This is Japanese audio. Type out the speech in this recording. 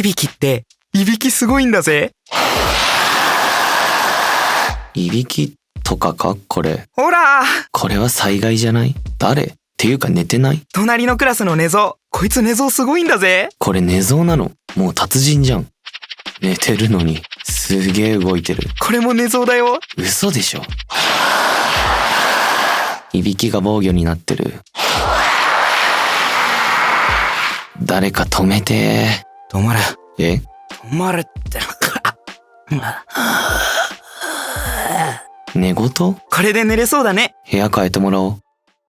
響っていびきすごいんだぜ。いびきとかかこれ。ほらこれは災害じゃない？誰？っていうか寝てない？隣のクラスの寝相。こいつ寝相すごいんだぜ。これ寝相なの？もう達人じゃん。寝てるのにすげえ動いてる。これも寝相だよ。嘘でしょ。いびきが防御になってる。誰か止めて。止まれ。え？止まれって。寝言？これで寝れそうだね。部屋変えてもらおう。